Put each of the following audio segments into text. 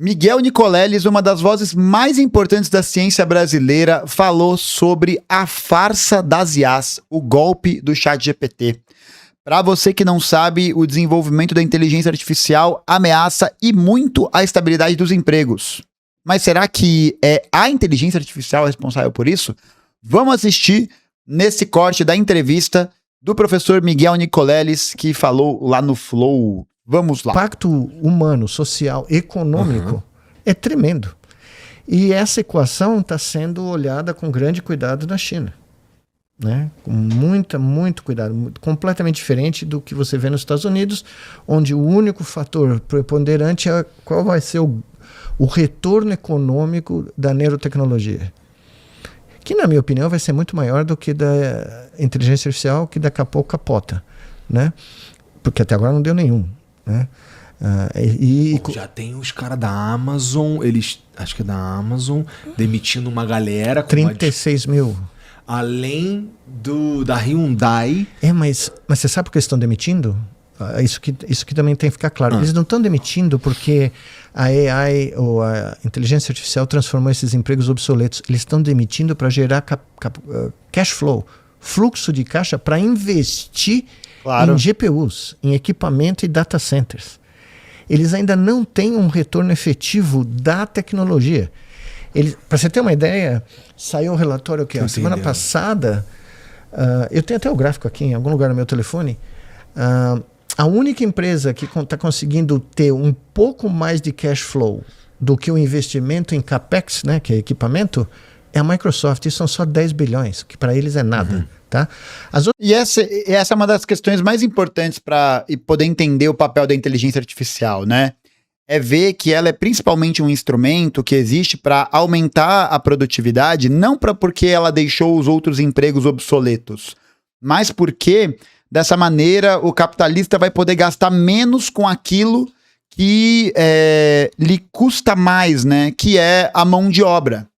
Miguel Nicoleles, uma das vozes mais importantes da ciência brasileira, falou sobre a farsa das IAs, o golpe do ChatGPT. Para você que não sabe, o desenvolvimento da inteligência artificial ameaça e muito a estabilidade dos empregos. Mas será que é a inteligência artificial responsável por isso? Vamos assistir nesse corte da entrevista do professor Miguel Nicoleles, que falou lá no Flow. Vamos lá. O impacto humano, social, econômico é tremendo. E essa equação está sendo olhada com grande cuidado na China. Né? Com muito cuidado. Completamente diferente do que você vê nos Estados Unidos, onde o único fator preponderante é qual vai ser o retorno econômico da neurotecnologia. Que, na minha opinião, vai ser muito maior do que da inteligência artificial, que daqui a pouco capota. Né? Porque até agora não deu nenhum. Né? Já tem os caras da Amazon, acho que é da Amazon, demitindo uma galera. 36 mil. Além da Hyundai. Mas você sabe por que eles estão demitindo? Isso que também tem que ficar claro. Eles não estão demitindo porque a AI ou a inteligência artificial transformou esses empregos obsoletos. Eles estão demitindo para gerar cash flow, fluxo de caixa para investir em GPUs, em equipamento e data centers. Eles ainda não têm um retorno efetivo da tecnologia. Para você ter uma ideia, saiu um relatório que semana passada, eu tenho até o gráfico aqui em algum lugar no meu telefone, a única empresa que está conseguindo ter um pouco mais de cash flow do que o investimento em CAPEX, né, que é equipamento, é a Microsoft. Isso são só 10 bilhões, que para eles é nada. Tá? E essa é uma das questões mais importantes para poder entender o papel da inteligência artificial, né? É ver que ela é principalmente um instrumento que existe para aumentar a produtividade, não porque ela deixou os outros empregos obsoletos, mas porque, dessa maneira, o capitalista vai poder gastar menos com aquilo que lhe custa mais, né? Que é a mão de obra.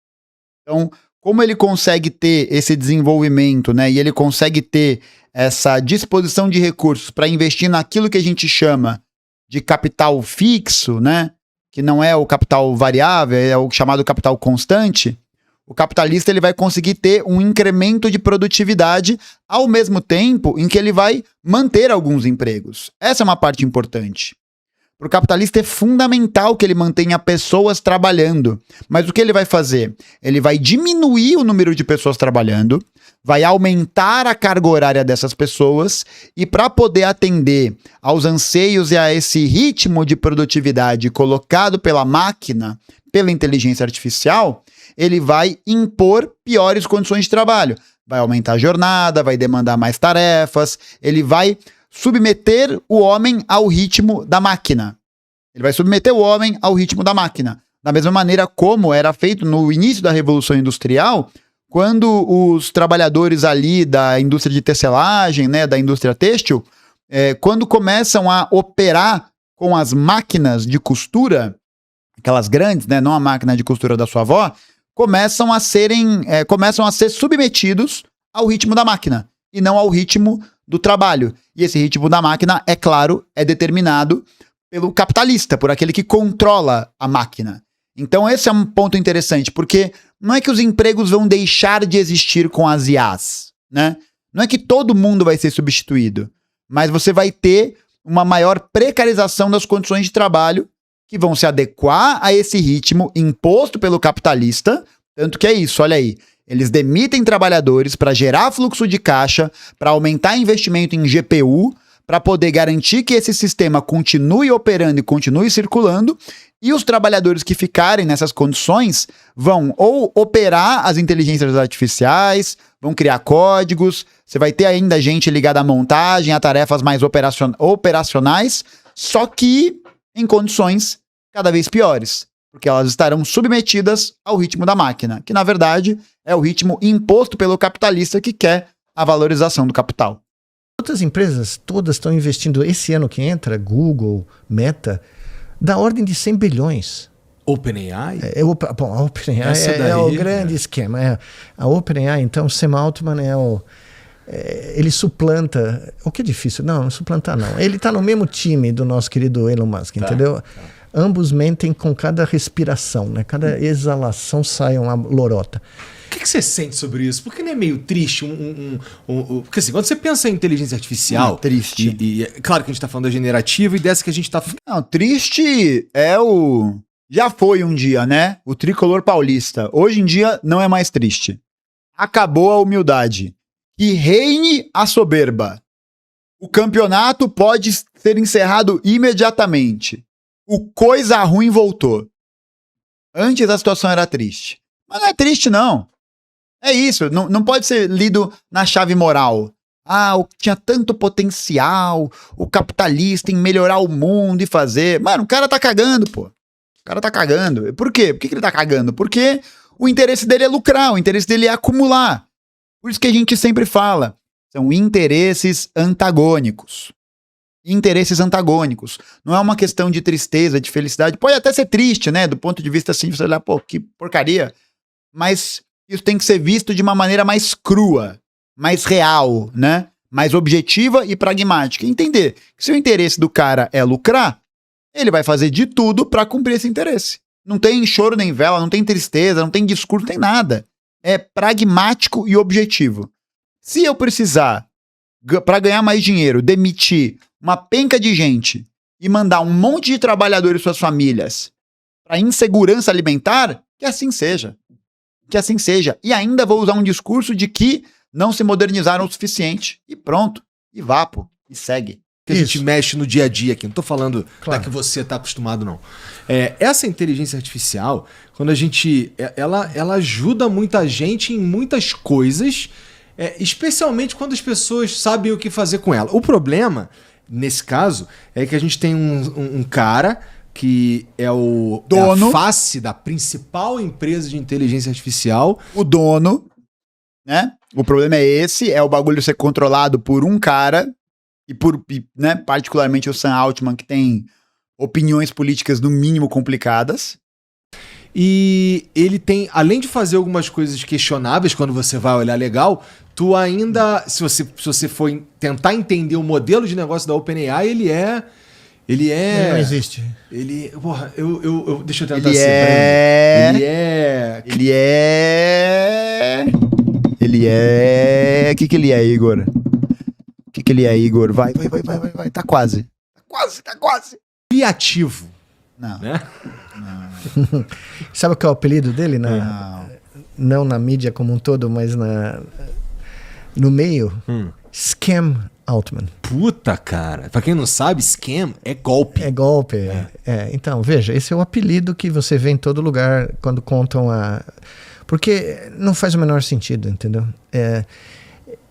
Então, como ele consegue ter esse desenvolvimento, né? E ele consegue ter essa disposição de recursos para investir naquilo que a gente chama de capital fixo, né? Que não é o capital variável, é o chamado capital constante. O capitalista ele vai conseguir ter um incremento de produtividade ao mesmo tempo em que ele vai manter alguns empregos. Essa é uma parte importante. Para o capitalista é fundamental que ele mantenha pessoas trabalhando. Mas o que ele vai fazer? Ele vai diminuir o número de pessoas trabalhando, vai aumentar a carga horária dessas pessoas e para poder atender aos anseios e a esse ritmo de produtividade colocado pela máquina, pela inteligência artificial, ele vai impor piores condições de trabalho. Vai aumentar a jornada, vai demandar mais tarefas, ele vai submeter o homem ao ritmo da máquina. Ele vai submeter o homem ao ritmo da máquina. Da mesma maneira como era feito no início da Revolução Industrial, quando os trabalhadores ali da indústria de tecelagem, né, da indústria têxtil, quando começam a operar com as máquinas de costura, aquelas grandes, né, não a máquina de costura da sua avó, começam a ser submetidos ao ritmo da máquina e não ao ritmo do trabalho. E esse ritmo da máquina, é claro, é determinado pelo capitalista, por aquele que controla a máquina. Então esse é um ponto interessante, porque não é que os empregos vão deixar de existir com as IAs, né? Não é que todo mundo vai ser substituído, mas você vai ter uma maior precarização das condições de trabalho que vão se adequar a esse ritmo imposto pelo capitalista, tanto que é isso, olha aí. Eles demitem trabalhadores para gerar fluxo de caixa, para aumentar investimento em GPU, para poder garantir que esse sistema continue operando e continue circulando, e os trabalhadores que ficarem nessas condições vão ou operar as inteligências artificiais, vão criar códigos, você vai ter ainda gente ligada à montagem, a tarefas mais operacionais, só que em condições cada vez piores, porque elas estarão submetidas ao ritmo da máquina, que na verdade é o ritmo imposto pelo capitalista que quer a valorização do capital. Outras empresas todas estão investindo esse ano que entra, Google, Meta, da ordem de 100 bilhões. OpenAI? A OpenAI é o grande esquema. A OpenAI, então, Sam Altman ele suplanta... O que é difícil? Não suplantar não. Ele está no mesmo time do nosso querido Elon Musk, entendeu? ambos mentem com cada respiração, né? Cada exalação sai uma lorota. O que você sente sobre isso? Porque não é meio triste porque assim, quando você pensa em inteligência artificial... triste. Claro que a gente tá falando da generativa e dessa que a gente tá... Não, triste é o... Já foi um dia, né? O tricolor paulista. Hoje em dia não é mais triste. Acabou a humildade. Que reine a soberba. O campeonato pode ser encerrado imediatamente. O coisa ruim voltou. Antes a situação era triste. Mas não é triste, não. É isso, não pode ser lido na chave moral. Tinha tanto potencial, o capitalista em melhorar o mundo e fazer... Mano, o cara tá cagando, pô. O cara tá cagando. Por quê? Por que ele tá cagando? Porque o interesse dele é lucrar, o interesse dele é acumular. Por isso que a gente sempre fala, são interesses antagônicos. Interesses antagônicos. Não é uma questão de tristeza, de felicidade. Pode até ser triste, né? Do ponto de vista assim, você olhar, pô, que porcaria. Mas... isso tem que ser visto de uma maneira mais crua, mais real, né? Mais objetiva e pragmática. Entender que se o interesse do cara é lucrar, ele vai fazer de tudo para cumprir esse interesse. Não tem choro nem vela, não tem tristeza, não tem discurso, não tem nada. É pragmático e objetivo. Se eu precisar, para ganhar mais dinheiro, demitir uma penca de gente e mandar um monte de trabalhadores e suas famílias para insegurança alimentar, que assim seja. Que assim seja. E ainda vou usar um discurso de que não se modernizaram o suficiente. E pronto. E vá, pô. E segue. Que a gente mexe no dia a dia aqui. Não tô falando da que você tá acostumado, não. Essa inteligência artificial, quando a gente... Ela ajuda muita gente em muitas coisas, especialmente quando as pessoas sabem o que fazer com ela. O problema, nesse caso, é que a gente tem um cara... que é o dono, a face da principal empresa de inteligência artificial. O dono, né? O problema é esse, é o bagulho ser controlado por um cara, né, particularmente o Sam Altman, que tem opiniões políticas no mínimo complicadas. E ele tem, além de fazer algumas coisas questionáveis, quando você vai olhar legal, tu ainda, se você for tentar entender o modelo de negócio da OpenAI, ele não existe. Porra, deixa eu tentar ele ser Ele é... O que ele é, Igor? O que ele é, Igor? Vai. Tá quase. Tá quase. Criativo. Não. Né? Não. Sabe qual é o apelido dele? Não na mídia como um todo, mas no meio. Scam Altman. Puta, cara. Pra quem não sabe, scam é golpe. É golpe. Então, veja, esse é o apelido que você vê em todo lugar quando contam porque não faz o menor sentido, entendeu?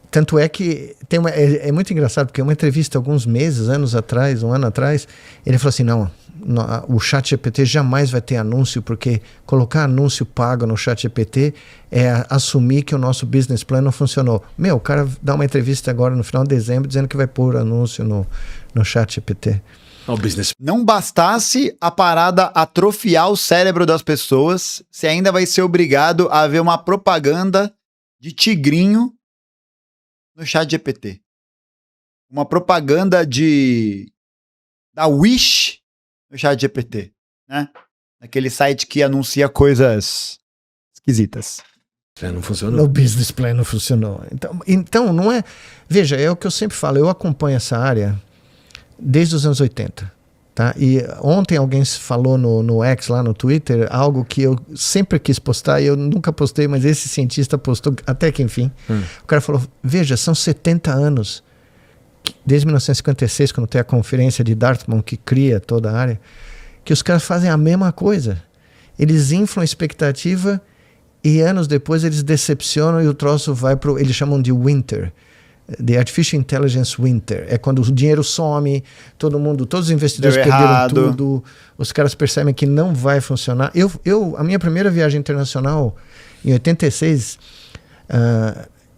Tanto é que é muito engraçado, porque uma entrevista alguns meses, um ano atrás, ele falou assim, não, o ChatGPT jamais vai ter anúncio, porque colocar anúncio pago no ChatGPT é assumir que o nosso business plan não funcionou. O cara dá uma entrevista agora no final de dezembro dizendo que vai pôr anúncio no ChatGPT. Não bastasse a parada atrofiar o cérebro das pessoas, você ainda vai ser obrigado a ver uma propaganda de tigrinho no ChatGPT. Uma propaganda da Wish no ChatGPT, né? Aquele site que anuncia coisas esquisitas. Não funcionou. O business plan não funcionou. Então não é... Veja, é o que eu sempre falo, eu acompanho essa área desde os anos 80. Tá? E ontem alguém falou no X, lá no Twitter, algo que eu sempre quis postar e eu nunca postei, mas esse cientista postou até que enfim. O cara falou, veja, são 70 anos, desde 1956, quando tem a conferência de Dartmouth que cria toda a área, que os caras fazem a mesma coisa. Eles inflam a expectativa e anos depois eles decepcionam e o troço vai pro... Eles chamam de winter. The Artificial Intelligence Winter. É quando o dinheiro some, todos os investidores perderam tudo, os caras percebem que não vai funcionar. A minha primeira viagem internacional, em 86,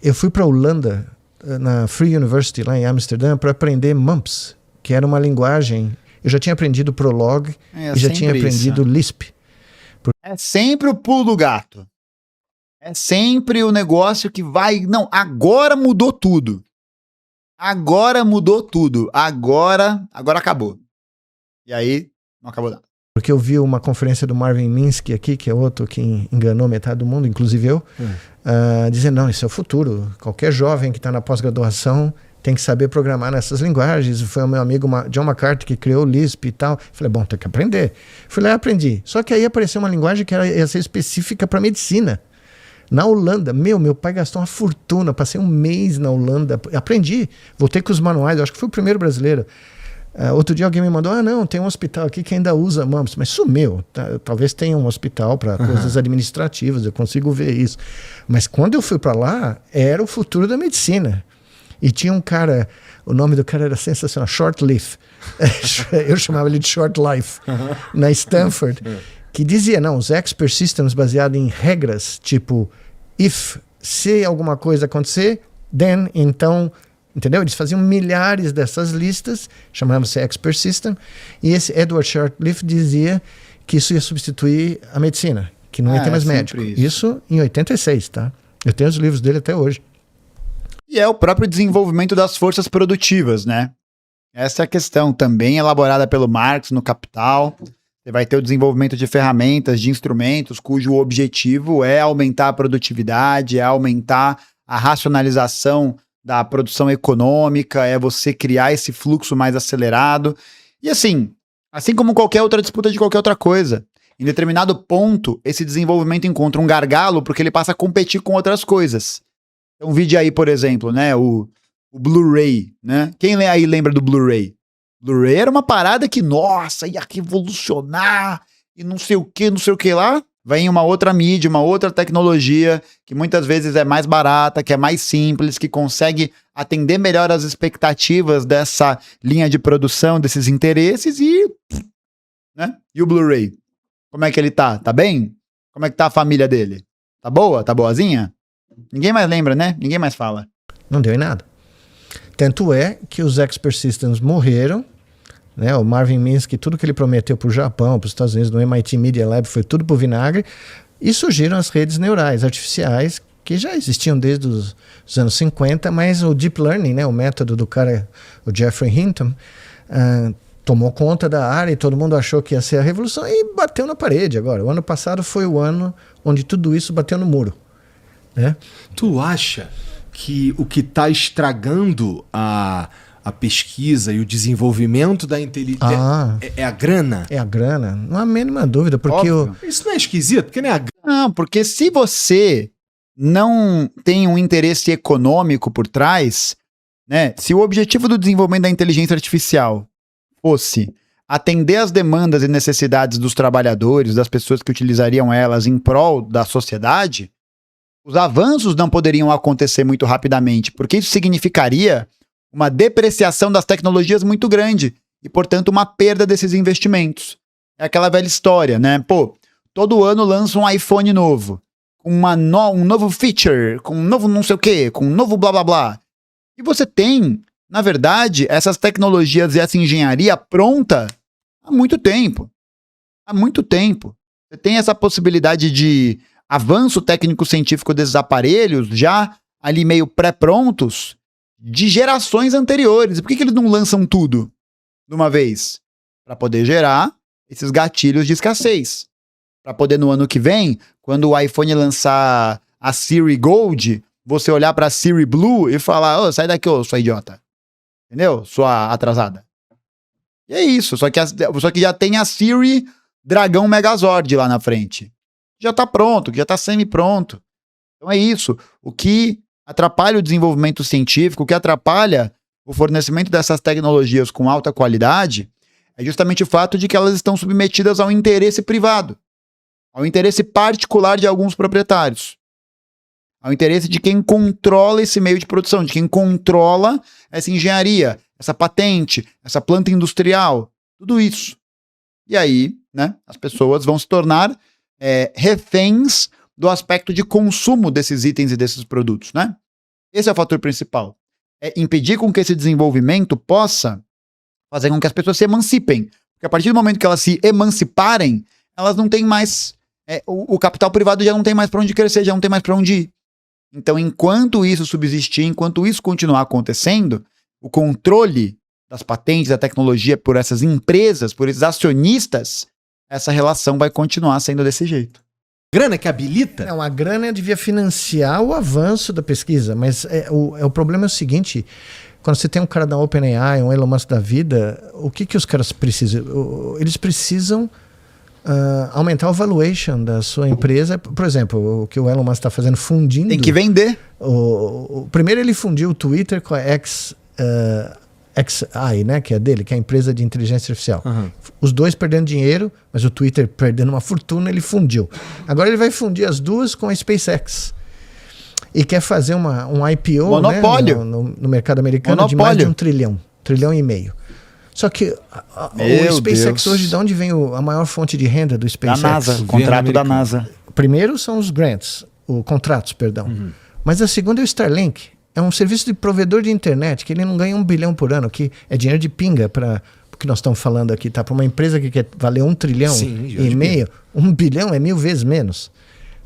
eu fui para a Holanda, na Free University, lá em Amsterdã, para aprender MUMPS, que era uma linguagem... Eu já tinha aprendido Prolog e já tinha aprendido Lisp. É sempre o pulo do gato. É sempre o negócio que vai... Não, agora mudou tudo. Agora mudou tudo. Agora acabou. E aí, não acabou nada. Porque eu vi uma conferência do Marvin Minsky aqui, que é outro que enganou metade do mundo, inclusive eu, dizendo, não, isso é o futuro. Qualquer jovem que está na pós-graduação tem que saber programar nessas linguagens. Foi o meu amigo John McCarthy que criou o Lisp e tal. Falei, bom, tem que aprender. Fui lá e aprendi. Só que aí apareceu uma linguagem que ia ser específica para medicina. Na Holanda, meu pai gastou uma fortuna, passei um mês na Holanda, aprendi, voltei com os manuais, eu acho que fui o primeiro brasileiro. Outro dia alguém me mandou, não, tem um hospital aqui que ainda usa MUMPS, mas sumiu. Talvez tenha um hospital para coisas administrativas, eu consigo ver isso. Mas quando eu fui para lá, era o futuro da medicina. E tinha um cara, o nome do cara era sensacional, Short Leaf. Eu chamava ele de Short Life, na Stanford, que dizia, não, os expert systems baseados em regras, tipo, se alguma coisa acontecer, then, então... Entendeu? Eles faziam milhares dessas listas, chamavam-se Expert System, e esse Edward Shortleaf dizia que isso ia substituir a medicina, que não ia ter mais médico. Isso em 86, tá? Eu tenho os livros dele até hoje. E é o próprio desenvolvimento das forças produtivas, né? Essa é a questão, também elaborada pelo Marx no Capital. Você vai ter o desenvolvimento de ferramentas, de instrumentos, cujo objetivo é aumentar a produtividade, é aumentar a racionalização da produção econômica, é você criar esse fluxo mais acelerado. E assim como qualquer outra disputa de qualquer outra coisa, em determinado ponto, esse desenvolvimento encontra um gargalo porque ele passa a competir com outras coisas. Então, vide aí, por exemplo, né, o Blu-ray, né? Quem aí lembra do Blu-ray? Blu-ray era uma parada que, nossa, ia revolucionar e não sei o que lá. Vem uma outra mídia, uma outra tecnologia que muitas vezes é mais barata, que é mais simples, que consegue atender melhor as expectativas dessa linha de produção, desses interesses né? E o Blu-ray? Como é que ele tá? Tá bem? Como é que tá a família dele? Tá boa? Tá boazinha? Ninguém mais lembra, né? Ninguém mais fala. Não deu em nada. Tanto é que os Expert Systems morreram, né, o Marvin Minsky, tudo que ele prometeu para o Japão, para os Estados Unidos, no MIT Media Lab, foi tudo pro vinagre, e surgiram as redes neurais artificiais, que já existiam desde os anos 50, mas o Deep Learning, né, o método do cara, o Jeffrey Hinton, tomou conta da área e todo mundo achou que ia ser a revolução e bateu na parede agora. O ano passado foi o ano onde tudo isso bateu no muro. Né? Tu acha que o que está estragando a pesquisa e o desenvolvimento da inteligência é a grana? É a grana, não há a mínima dúvida, porque isso não é esquisito, porque não é a grana. Não, porque se você não tem um interesse econômico por trás, né? Se o objetivo do desenvolvimento da inteligência artificial fosse atender às demandas e necessidades dos trabalhadores, das pessoas que utilizariam elas em prol da sociedade, os avanços não poderiam acontecer muito rapidamente, porque isso significaria uma depreciação das tecnologias muito grande e, portanto, uma perda desses investimentos. É aquela velha história, né? Pô, todo ano lança um iPhone novo, com um novo feature, com um novo não sei o quê, com um novo blá blá blá. E você tem, na verdade, essas tecnologias e essa engenharia pronta há muito tempo. Há muito tempo. Você tem essa possibilidade de avanço técnico-científico desses aparelhos já ali meio pré-prontos de gerações anteriores. Por que eles não lançam tudo de uma vez? Para poder gerar esses gatilhos de escassez. Para poder no ano que vem, quando o iPhone lançar a Siri Gold, você olhar para a Siri Blue e falar, ô, sai daqui, ô, sua idiota. Entendeu? Sua atrasada. E é isso. Só que já tem a Siri Dragão Megazord lá na frente. Já tá pronto, já tá semi-pronto. Então é isso. O que atrapalha o desenvolvimento científico, o que atrapalha o fornecimento dessas tecnologias com alta qualidade, é justamente o fato de que elas estão submetidas ao interesse privado, ao interesse particular de alguns proprietários, ao interesse de quem controla esse meio de produção, de quem controla essa engenharia, essa patente, essa planta industrial, tudo isso. E aí, né, as pessoas vão se tornar reféns do aspecto de consumo desses itens e desses produtos, né? Esse é o fator principal. É impedir com que esse desenvolvimento possa fazer com que as pessoas se emancipem. Porque a partir do momento que elas se emanciparem, elas não têm mais... o capital privado já não tem mais para onde crescer, já não tem mais para onde ir. Então, enquanto isso subsistir, enquanto isso continuar acontecendo, o controle das patentes, da tecnologia por essas empresas, por esses acionistas, essa relação vai continuar sendo desse jeito. Grana que habilita? Não, a grana devia financiar o avanço da pesquisa, mas o problema é o seguinte, quando você tem um cara da OpenAI, um Elon Musk da vida, o que os caras precisam? Eles precisam aumentar o valuation da sua empresa. Por exemplo, o que o Elon Musk está fazendo, fundindo... Tem que vender. Primeiro ele fundiu o Twitter com a XAI, né, que é dele, que é a empresa de inteligência artificial. Uhum. Os dois perdendo dinheiro, mas o Twitter perdendo uma fortuna, ele fundiu. Agora ele vai fundir as duas com a SpaceX. E quer fazer um IPO, monopólio, né, no mercado americano de mais de 1 trilhão. 1,5 trilhão. Só que o SpaceX hoje, de onde vem a maior fonte de renda do SpaceX? Da NASA, o contrato da NASA. Primeiro são os grants, contratos, perdão. Uhum. Mas a segunda é o Starlink. É um serviço de provedor de internet, que ele não ganha 1 bilhão por ano, que é dinheiro de pinga para o que nós estamos falando aqui, tá? Para uma empresa que quer valer 1 trilhão e meio, 1 bilhão é 1000 vezes menos.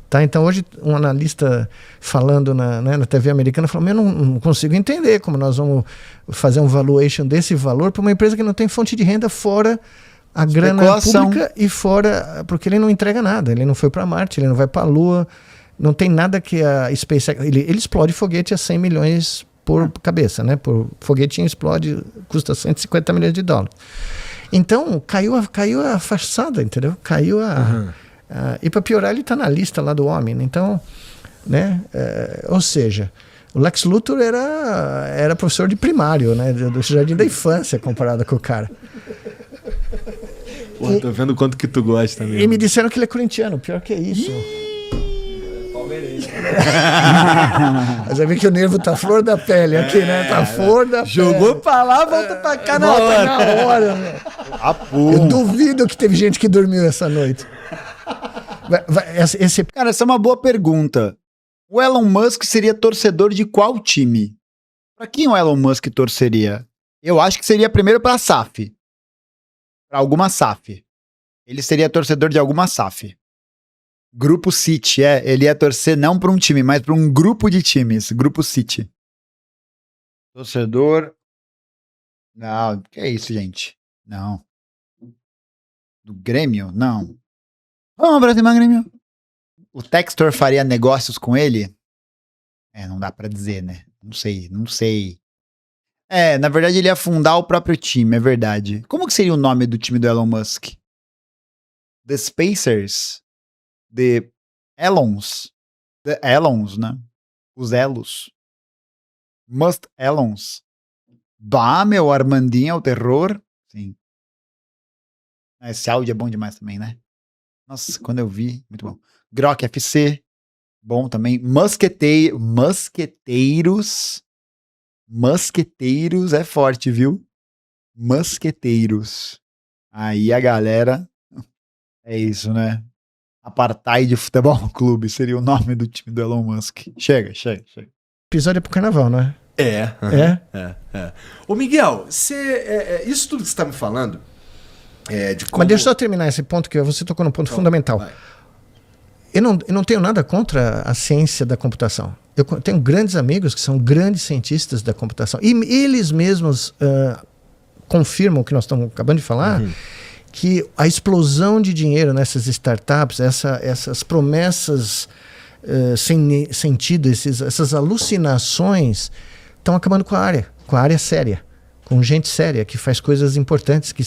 Tá? Então hoje um analista falando na TV americana falou, eu não consigo entender como nós vamos fazer um valuation desse valor para uma empresa que não tem fonte de renda fora a grana pública e fora, porque ele não entrega nada, ele não foi para Marte, ele não vai para a Lua, não tem nada que a SpaceX... Ele explode foguete a 100 milhões por cabeça, né? Por foguetinho explode, custa 150 milhões de dólares. Então, caiu a façada, entendeu? Caiu a... e para piorar, ele está na lista lá do homem. Então, né? Ou seja, o Lex Luthor era professor de primário, né? Do jardim da infância, comparado com o cara. Pô, tô vendo o quanto que tu gosta mesmo. E me disseram que ele é corintiano, pior que é isso. Mas vai ver que o nervo tá flor da pele aqui, né? Tá flor da pele. Jogou pra lá, volta pra cá na hora. Eu duvido que teve gente que dormiu essa noite. Cara, essa é uma boa pergunta. O Elon Musk seria torcedor de qual time? Pra quem o Elon Musk torceria? Eu acho que seria primeiro pra SAF. Pra alguma SAF. Ele seria torcedor de alguma SAF. Grupo City, ele ia torcer não para um time, mas para um grupo de times. Grupo City. Torcedor... Não, que é isso, gente? Não. Do Grêmio? Não. Vamos pra cima, Grêmio. O Textor faria negócios com ele? Não dá pra dizer, né? Não sei. Na verdade ele ia fundar o próprio time, é verdade. Como que seria o nome do time do Elon Musk? The Spacers? The Elons, né? Os Elos. Must Elons. Bah, meu, Armandinho é o terror. Sim. Esse áudio é bom demais também, né? Nossa, quando eu vi, muito bom. Grok FC, bom também. Mosqueteiros é forte, viu? Mosqueteiros. Aí a galera... É isso, né? Apartheid Futebol Clube seria o nome do time do Elon Musk. Chega. Episódio é pro carnaval, não é? É. Ô Miguel, isso tudo que você tá me falando de como... Mas deixa eu só terminar esse ponto, que você tocou no ponto fundamental. Vai. Eu não tenho nada contra a ciência da computação. Eu tenho grandes amigos que são grandes cientistas da computação. E eles mesmos confirmam o que nós estamos acabando de falar, que a explosão de dinheiro nessas startups, essas promessas sem sentido, essas alucinações estão acabando com a área séria, com gente séria, que faz coisas importantes, que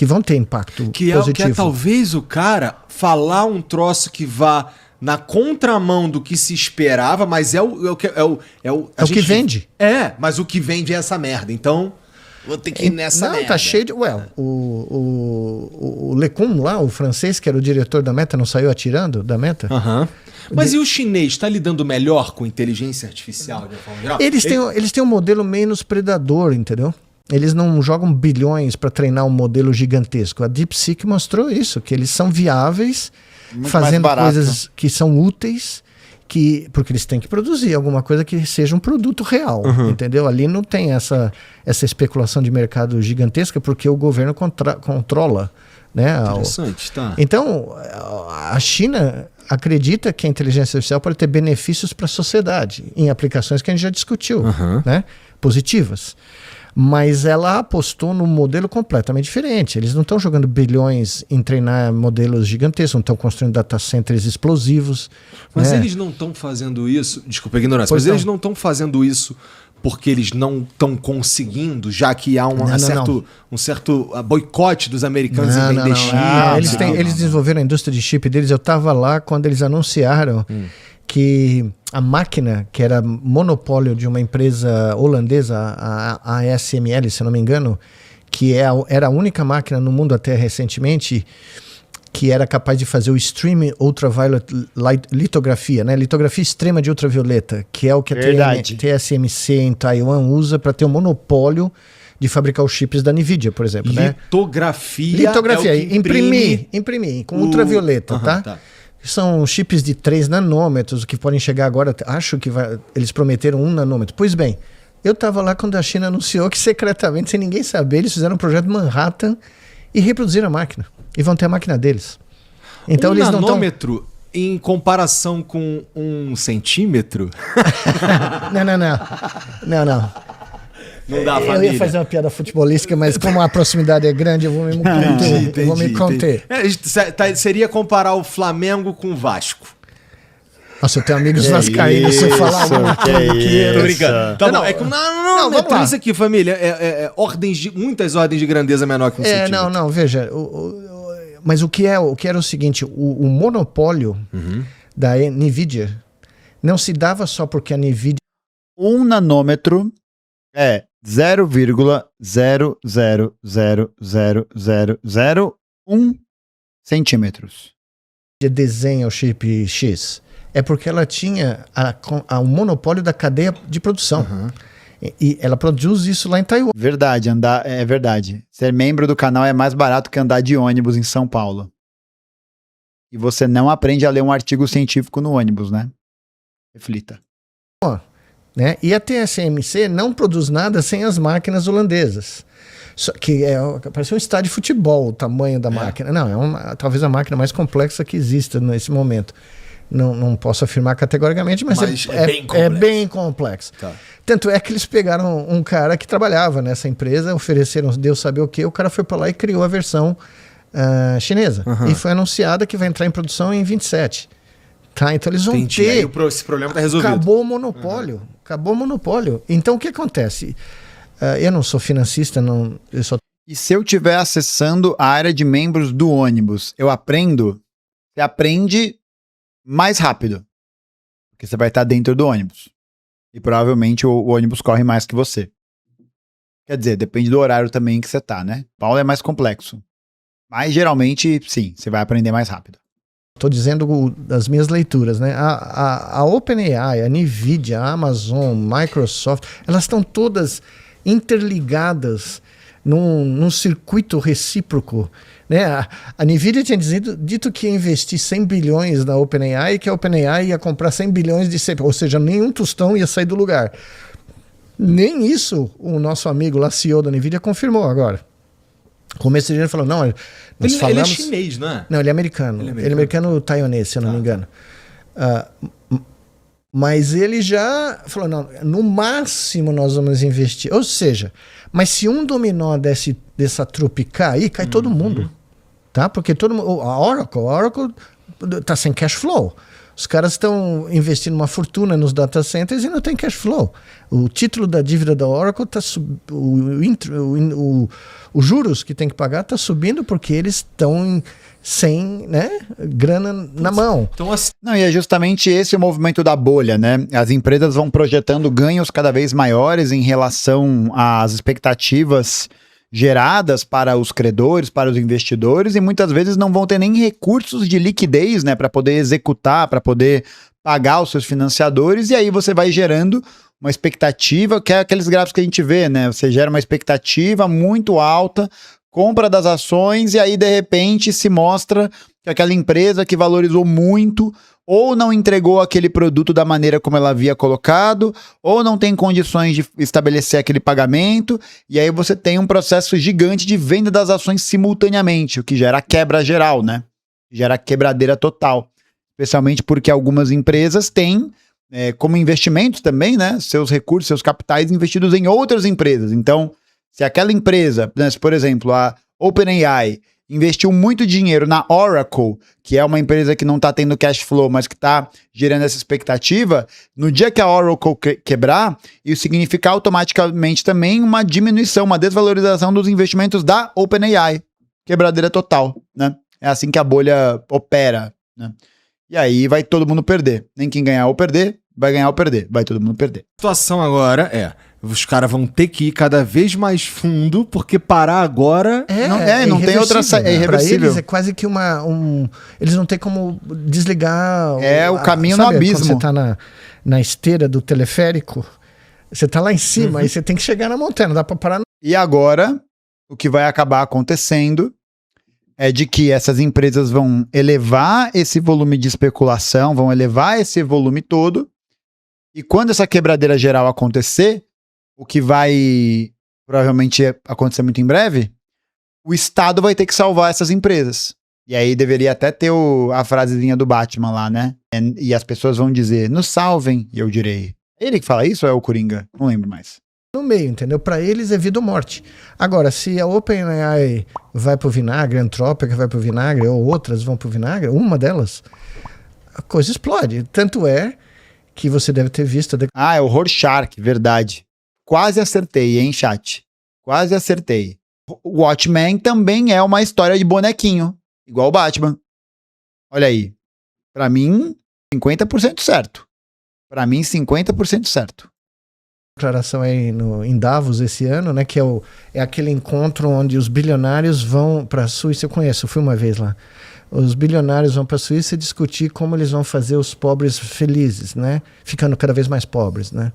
vão ter impacto positivo. Que é talvez o cara falar um troço que vá na contramão do que se esperava, mas é o que vende. Mas o que vende é essa merda, então... Vou ter que ir nessa merda. Tá cheio de... O Lecun lá, o francês, que era o diretor da Meta, não saiu atirando da Meta? Mas e o chinês? Está lidando melhor com inteligência artificial, de uma forma geral? Eles têm um modelo menos predador, entendeu? Eles não jogam bilhões para treinar um modelo gigantesco. A DeepSeek mostrou isso, que eles são viáveis, muito fazendo coisas que são úteis... porque eles têm que produzir alguma coisa que seja um produto real, entendeu? Ali não tem essa especulação de mercado gigantesca, porque o governo controla, né? Interessante, tá. Então, a China acredita que a inteligência artificial pode ter benefícios para a sociedade, em aplicações que a gente já discutiu, né? Positivas. Mas ela apostou num modelo completamente diferente. Eles não estão jogando bilhões em treinar modelos gigantescos, não estão construindo data centers explosivos. Mas né? eles não estão fazendo isso, desculpa a ignorância, mas eles não estão fazendo isso porque eles não estão conseguindo, já que há um certo boicote dos americanos em vender chip. Eles desenvolveram a indústria de chip deles. Eu estava lá quando eles anunciaram que a máquina, que era monopólio de uma empresa holandesa, a ASML, se eu não me engano, que era a única máquina no mundo até recentemente que era capaz de fazer o Extreme Ultraviolet litografia, né? Litografia extrema de ultravioleta, que é o que a TSMC em Taiwan usa para ter o monopólio de fabricar os chips da NVIDIA, por exemplo. Litografia é imprimir com ultravioleta, tá? São chips de 3 nanômetros, que podem chegar agora, acho que eles prometeram 1 nanômetro. Pois bem, eu estava lá quando a China anunciou que secretamente, sem ninguém saber, eles fizeram um projeto Manhattan e reproduziram a máquina. E vão ter a máquina deles. Então, eles nanômetro em comparação com 1 centímetro? Não. Não dá, família. Eu ia fazer uma piada futebolística, mas como a proximidade é grande, eu vou me conter. Seria comparar o Flamengo com o Vasco. Nossa, eu tenho amigos vascaínos, se eu falar alguma coisa. Tô brincando. Tá bom, não, vamos lá. Isso aqui, família, muitas ordens de grandeza menor que 1 centímetro. Não, veja, mas o que era o seguinte, o monopólio da NVIDIA não se dava só porque a NVIDIA... 1 nanômetro é 0,0000001 centímetros. Desenha o chip X. É porque ela tinha o monopólio da cadeia de produção. E ela produz isso lá em Taiwan. Verdade, é verdade. Ser membro do canal é mais barato que andar de ônibus em São Paulo. E você não aprende a ler um artigo científico no ônibus, né? Reflita. Né? E a TSMC não produz nada sem as máquinas holandesas. Parece um estádio de futebol o tamanho da máquina. Não, talvez a máquina mais complexa que exista nesse momento. Não posso afirmar categoricamente, mas é bem complexo. Tá. Tanto é que eles pegaram um cara que trabalhava nessa empresa, ofereceram Deus sabe o quê, o cara foi para lá e criou a versão chinesa. E foi anunciada que vai entrar em produção em 27. Tá, então eles vão ter... Aí esse problema está resolvido. Acabou o monopólio. Então o que acontece? Eu não sou financista, E se eu estiver acessando a área de membros do ônibus, eu aprendo? Você aprende mais rápido, porque você vai estar dentro do ônibus. E provavelmente o ônibus corre mais que você. Quer dizer, depende do horário também que você tá, né? Paulo é mais complexo. Mas geralmente, sim, você vai aprender mais rápido. Estou dizendo das minhas leituras, né? A OpenAI, a NVIDIA, a Amazon, Microsoft, elas estão todas interligadas num circuito recíproco. Né? A NVIDIA tinha dito que ia investir 100 bilhões na OpenAI e que a OpenAI ia comprar 100 bilhões de CPU, ou seja, nenhum tostão ia sair do lugar. Nem isso o nosso amigo lá, CEO da NVIDIA, confirmou agora. Começo de janeiro falou, não, ele é chinês, não é? Não, ele é americano. Ele é americano taiwanês, se eu não me engano. Mas ele já falou, não, no máximo nós vamos investir. Ou seja, mas se um dominó dessa trupe cair, cai todo mundo. Tá? Porque todo mundo... A Oracle tá sem cash flow. Os caras estão investindo uma fortuna nos data centers e não tem cash flow. O título da dívida da Oracle está os juros que tem que pagar está subindo porque eles estão sem, né, grana na mão. Então, não, e é justamente esse o movimento da bolha, né? As empresas vão projetando ganhos cada vez maiores em relação às expectativas geradas para os credores, para os investidores, e muitas vezes não vão ter nem recursos de liquidez, né, para poder executar, para poder pagar os seus financiadores, e aí você vai gerando uma expectativa, que é aqueles gráficos que a gente vê, né? Você gera uma expectativa muito alta, compra das ações, e aí de repente se mostra que aquela empresa que valorizou muito ou não entregou aquele produto da maneira como ela havia colocado, ou não tem condições de estabelecer aquele pagamento, e aí você tem um processo gigante de venda das ações simultaneamente, o que gera quebra geral, né? Gera quebradeira total. Especialmente porque algumas empresas têm, como investimentos também, né? Seus recursos, seus capitais investidos em outras empresas. Então, Se aquela empresa, né, se, por exemplo, a OpenAI investiu muito dinheiro na Oracle, que é uma empresa que não está tendo cash flow, mas que está gerando essa expectativa, no dia que a Oracle quebrar, isso significa automaticamente também uma diminuição, uma desvalorização dos investimentos da OpenAI. Quebradeira total, né? É assim que a bolha opera, né? E aí vai todo mundo perder. Nem quem ganhar ou perder, vai ganhar ou perder. Vai todo mundo perder. A situação agora é... Os caras vão ter que ir cada vez mais fundo, porque parar agora... Não tem outra saída. É irreversível. Pra eles é quase que eles não tem como desligar... O caminho no abismo. Quando você tá na esteira do teleférico, você tá lá em cima, aí você tem que chegar na montanha, não dá pra parar. E agora, o que vai acabar acontecendo é de que essas empresas vão elevar esse volume de especulação, vão elevar esse volume todo, e quando essa quebradeira geral acontecer, o que vai provavelmente acontecer muito em breve, o Estado vai ter que salvar essas empresas. E aí deveria até ter a frasezinha do Batman lá, né? E as pessoas vão dizer, nos salvem, e eu direi. É ele que fala isso ou é o Coringa? Não lembro mais. No meio, entendeu? Para eles é vida ou morte. Agora, se a OpenAI vai pro vinagre, a Anthropic vai pro vinagre, ou outras vão pro vinagre, uma delas, a coisa explode. Tanto é que você deve ter visto... É o Rorschach, verdade. Quase acertei, hein, chat? Quase acertei. O Watchmen também é uma história de bonequinho, igual o Batman. Olha aí. Pra mim, 50% certo. Pra mim, 50% certo. Declaração aí em Davos esse ano, né? Que é aquele encontro onde os bilionários vão para a Suíça. Eu conheço, eu fui uma vez lá. Os bilionários vão para a Suíça discutir como eles vão fazer os pobres felizes, né? Ficando cada vez mais pobres, né?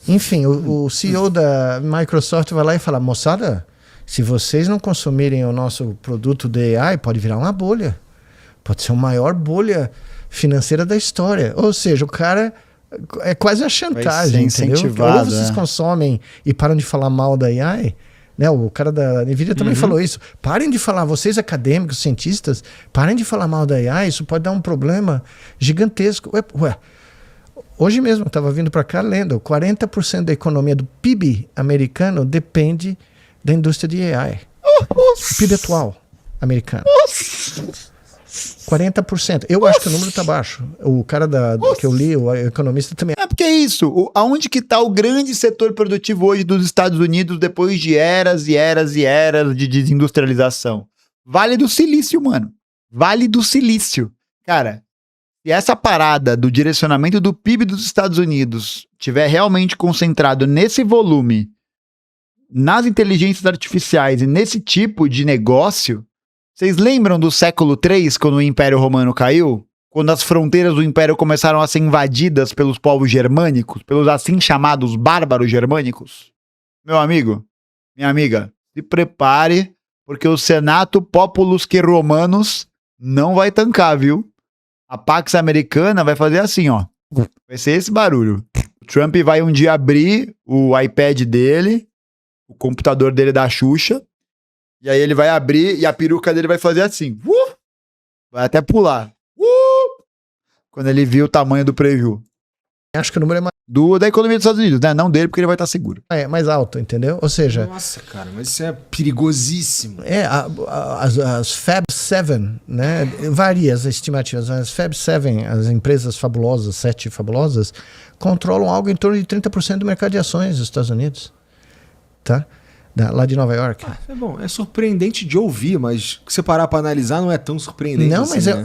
Enfim, o CEO da Microsoft vai lá e fala, moçada, se vocês não consumirem o nosso produto de AI, pode virar uma bolha. Pode ser a maior bolha financeira da história. Ou seja, o cara é quase a chantagem, entendeu? Ou vocês consomem e param de falar mal da AI, né? O cara da NVIDIA também falou isso. Parem de falar, vocês acadêmicos, cientistas, parem de falar mal da AI, isso pode dar um problema gigantesco. Ué, hoje mesmo eu estava vindo para cá lendo, 40% da economia do PIB americano depende da indústria de AI. O PIB atual americano. 40%. Eu acho que o número está baixo. O cara que eu li, o economista também. Porque é isso. Aonde que está o grande setor produtivo hoje dos Estados Unidos depois de eras e eras e eras de desindustrialização? Vale do Silício, mano. Vale do Silício. Cara, se essa parada do direcionamento do PIB dos Estados Unidos tiver realmente concentrado nesse volume, nas inteligências artificiais e nesse tipo de negócio, vocês lembram do século III, quando o Império Romano caiu? Quando as fronteiras do Império começaram a ser invadidas pelos povos germânicos, pelos assim chamados bárbaros germânicos? Meu amigo, minha amiga, se prepare, porque o Senato Populus que Romanos não vai tancar, viu? A Pax Americana vai fazer assim, ó. Vai ser esse barulho. O Trump vai um dia abrir o iPad dele, o computador dele da Xuxa, e aí ele vai abrir e a peruca dele vai fazer assim. Vai até pular. Quando ele viu o tamanho do preview. Acho que o número é mais... Da economia dos Estados Unidos, né? Não dele, porque ele vai estar seguro. É mais alto, entendeu? Ou seja... Nossa, cara, mas isso é perigosíssimo. As Fab 7, né? Varia as estimativas. As Fab 7, as empresas fabulosas, 7 fabulosas, controlam algo em torno de 30% do mercado de ações dos Estados Unidos. Tá? Lá de Nova York. É bom, é surpreendente de ouvir, mas se você parar para analisar, não é tão surpreendente. Não, assim, mas né?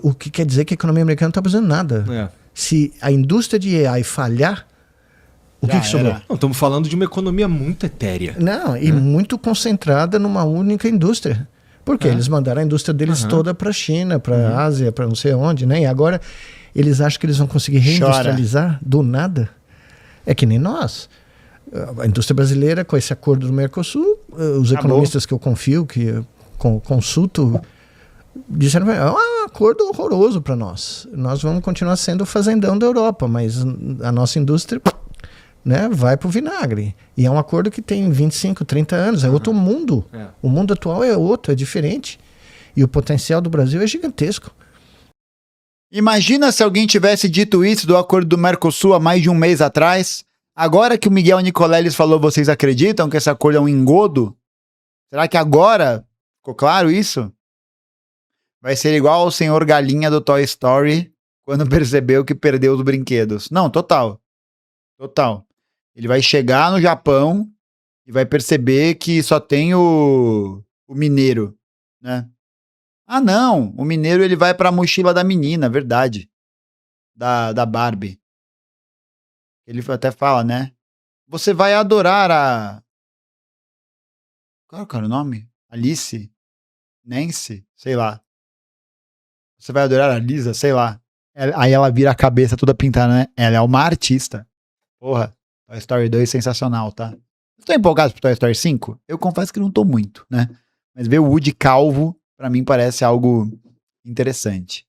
O que quer dizer que a economia americana não está fazendo nada. Se a indústria de AI falhar, o que sobrou? Não, estamos falando de uma economia muito etérea. Não, e muito concentrada numa única indústria. Porque eles mandaram a indústria deles toda para a China, para a Ásia, para não sei onde, né? E agora eles acham que eles vão conseguir reindustrializar do nada. É que nem nós. A indústria brasileira, com esse acordo do Mercosul, os economistas que eu confio, que eu consulto, disseram que é um acordo horroroso para nós. Nós vamos continuar sendo o fazendão da Europa, mas a nossa indústria, né, vai para o vinagre. E é um acordo que tem 25, 30 anos, é outro mundo. O mundo atual é outro, é diferente. E o potencial do Brasil é gigantesco. Imagina se alguém tivesse dito isso do acordo do Mercosul há mais de um mês atrás. Agora que o Miguel Nicoleles falou, vocês acreditam que essa cor é um engodo? Será que agora ficou claro isso? Vai ser igual ao senhor galinha do Toy Story quando percebeu que perdeu os brinquedos. Não, total. Total. Ele vai chegar no Japão e vai perceber que só tem o mineiro, né? Ah, não. O mineiro ele vai pra mochila da menina, verdade. Da Barbie. Ele até fala, né? Você vai adorar a... Qual era o nome? Alice? Nancy? Sei lá. Você vai adorar a Lisa? Sei lá. Aí ela vira a cabeça toda pintada, né? Ela é uma artista. Porra. Toy Story 2 sensacional, tá? Tô empolgado pro Toy Story 5? Eu confesso que não tô muito, né? Mas ver o Woody calvo, pra mim, parece algo interessante.